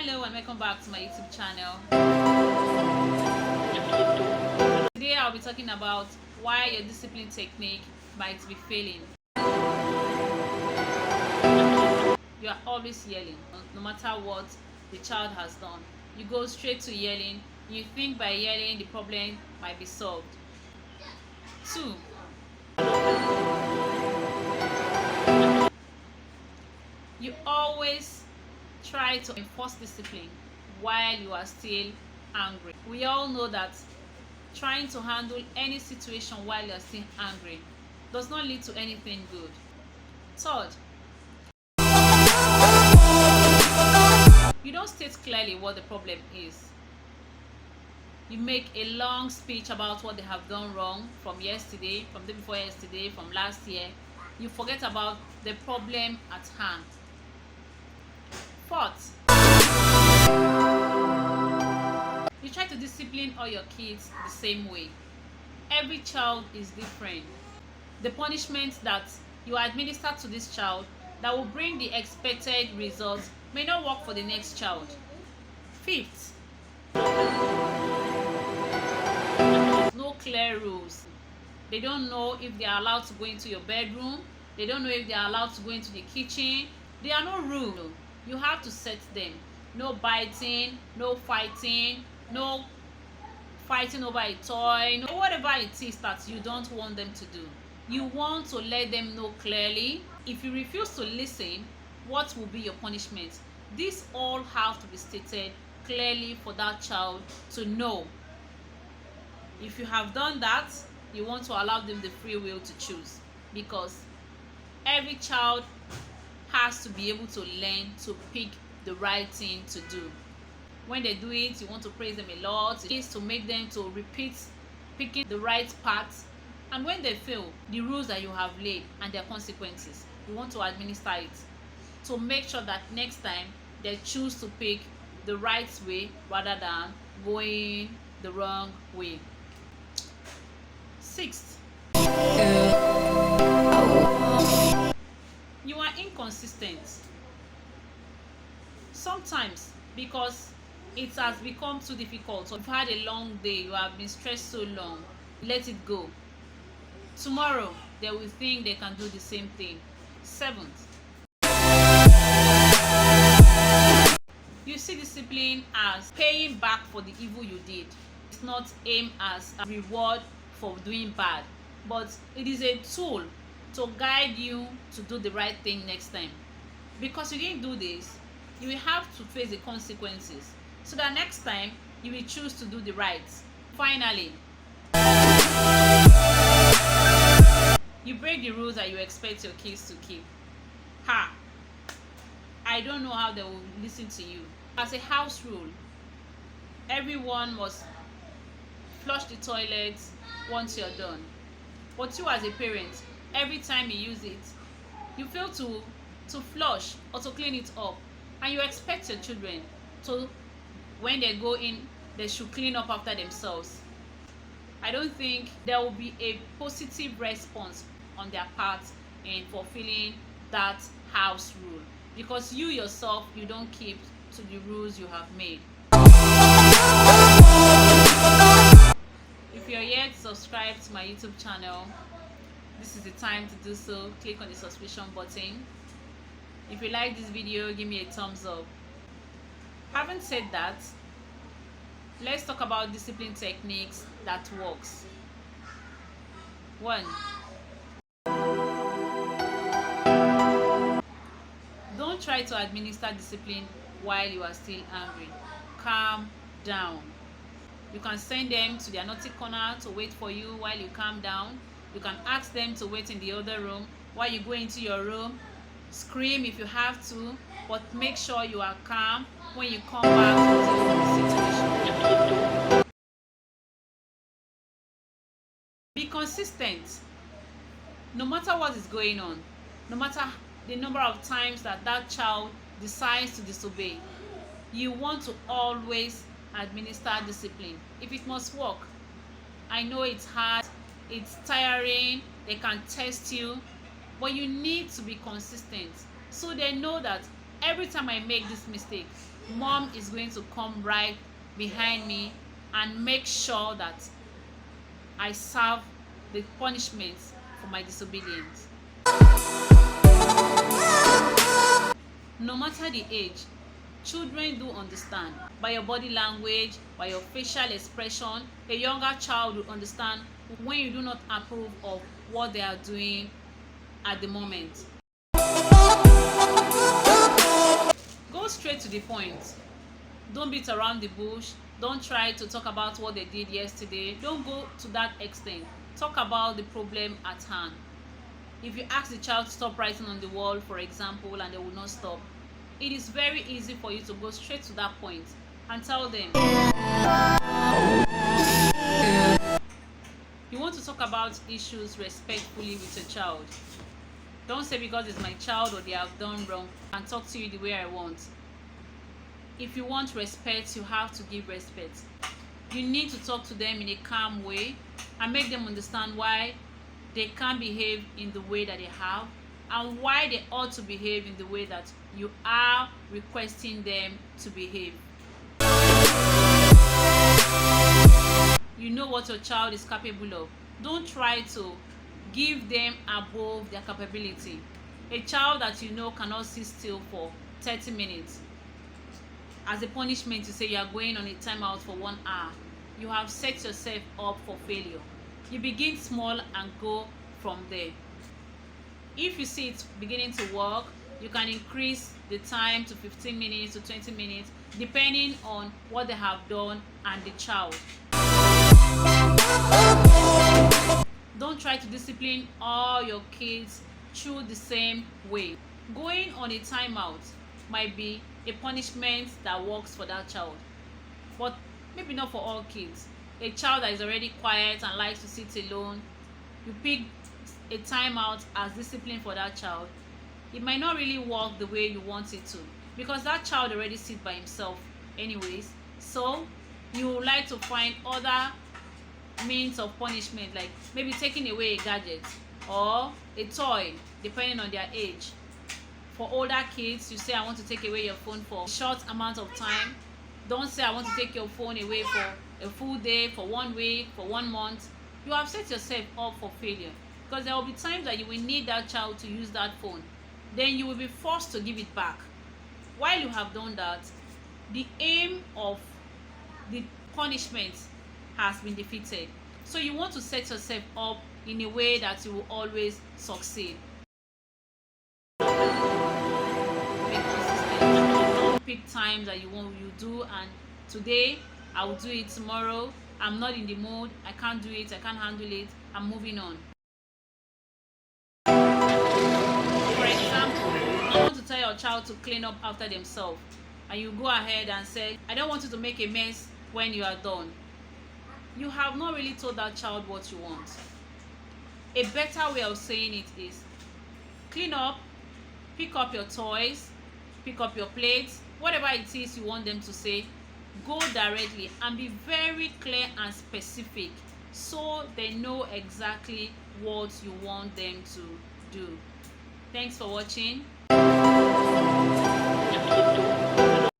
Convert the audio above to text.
Hello and welcome back to my YouTube channel. Today I'll be talking about why your discipline technique might be failing. You are always yelling, no matter what the child has done. You go straight to yelling. You think by yelling the problem might be solved. 2. You always try to enforce discipline while you are still angry. We all know that trying to handle any situation while you are still angry does not lead to anything good. 3rd, you don't state clearly what the problem is. You make a long speech about what they have done wrong from yesterday, from the day before yesterday, from last year. You forget about the problem at hand. 4th, you try to discipline all your kids the same way. Every child is different. The punishment that you administer to this child that will bring the expected results may not work for the next child. 5th, no clear rules. They don't know if they are allowed to go into your bedroom. They don't know if they are allowed to go into the kitchen. There are no rules. You have to set them. No biting, no fighting, no fighting over a toy, no whatever it is that you don't want them to do. You want to let them know clearly. If you refuse to listen, what will be your punishment? These all have to be stated clearly for that child to know. If you have done that, you want to allow them the free will to choose, because every child has to be able to learn to pick the right thing to do. When they do it, you want to praise them a lot. It is to make them to repeat picking the right path. And when they fail, the rules that you have laid and their consequences, you want to administer it to make sure that next time they choose to pick the right way rather than going the wrong way. 6th, you are inconsistent. Sometimes because it has become too difficult, or you've had a long day, you have been stressed so long, let it go. Tomorrow they will think they can do the same thing. 7th, you see discipline as paying back for the evil you did. It's not aimed as a reward for doing bad, but it is a tool to guide you to do the right thing next time. Because you didn't do this, you will have to face the consequences, so that next time you will choose to do the right. Finally, you break the rules that you expect your kids to keep. I don't know how they will listen to you. As a house rule, everyone must flush the toilet once you're done. But you as a parent, every time you use it, you fail to flush or to clean it up, and you expect your children to, when they go in, they should clean up after themselves. I don't think there will be a positive response on their part in fulfilling that house rule, because you yourself, you don't keep to the rules you have made. If you're yet to subscribe to my YouTube channel, this is the time to do so. Click on the subscription button. If you like this video, give me a thumbs up. Having said that, let's talk about discipline techniques that works. 1, don't try to administer discipline while you are still angry. Calm down. You can send them to their naughty corner to wait for you while you calm down. You can ask them to wait in the other room while you go into your room. Scream if you have to, but make sure you are calm when you come back to the situation. Be consistent. No matter what is going on, no matter the number of times that child decides to disobey, you want to always administer discipline. If it must work, I know it's hard, it's tiring, they can test you, but you need to be consistent so they know that every time I make this mistake, mom is going to come right behind me and make sure that I serve the punishment for my disobedience. No matter the age, children do understand. By your body language, by your facial expression, a younger child will understand when you do not approve of what they are doing at the moment. Go straight to the point. Don't beat around the bush. Don't try to talk about what they did yesterday. Don't go to that extent. Talk about the problem at hand. If you ask the child to stop writing on the wall, for example, and they will not stop, it is very easy for you to go straight to that point and tell them. You want to talk about issues respectfully with your child. Don't say because it's my child or they have done wrong and talk to you the way I want. If you want respect, you have to give respect. You need to talk to them in a calm way and make them understand why they can't behave in the way that they have and why they ought to behave in the way that you are requesting them to behave. You know what your child is capable of. Don't try to give them above their capability. A child that you know cannot sit still for 30 minutes. As a punishment, you say you are going on a timeout for 1 hour. You have set yourself up for failure. You begin small and go from there. If you see it beginning to work, you can increase the time to 15 minutes to 20 minutes, depending on what they have done and the child. Don't try to discipline all your kids through the same way. Going on a timeout might be a punishment that works for that child, but maybe not for all kids. A child that is already quiet and likes to sit alone, you pick a timeout as discipline for that child. It might not really work the way you want it to, because that child already sits by himself anyways. So you would like to find other means of punishment, like maybe taking away a gadget or a toy, depending on their age. For older kids, you say I want to take away your phone for a short amount of time. Don't say I want to take your phone away for a full day, for 1 week, for 1 month. You have set yourself up for failure, because there will be times that you will need that child to use that phone. Then you will be forced to give it back. While you have done that, the aim of the punishment has been defeated. So you want to set yourself up in a way that you will always succeed. Don't pick times that you do, and today I will do it, tomorrow I'm not in the mood, I can't do it, I can't handle it, I'm moving on. For example, you want to tell your child to clean up after themselves, and you go ahead and say, I don't want you to make a mess when you are done. You have not really told that child what you want. A better way of saying it is, clean up, pick up your toys, pick up your plates, whatever it is you want them to say. Go directly and be very clear and specific so they know exactly what you want them to do. Thanks for watching.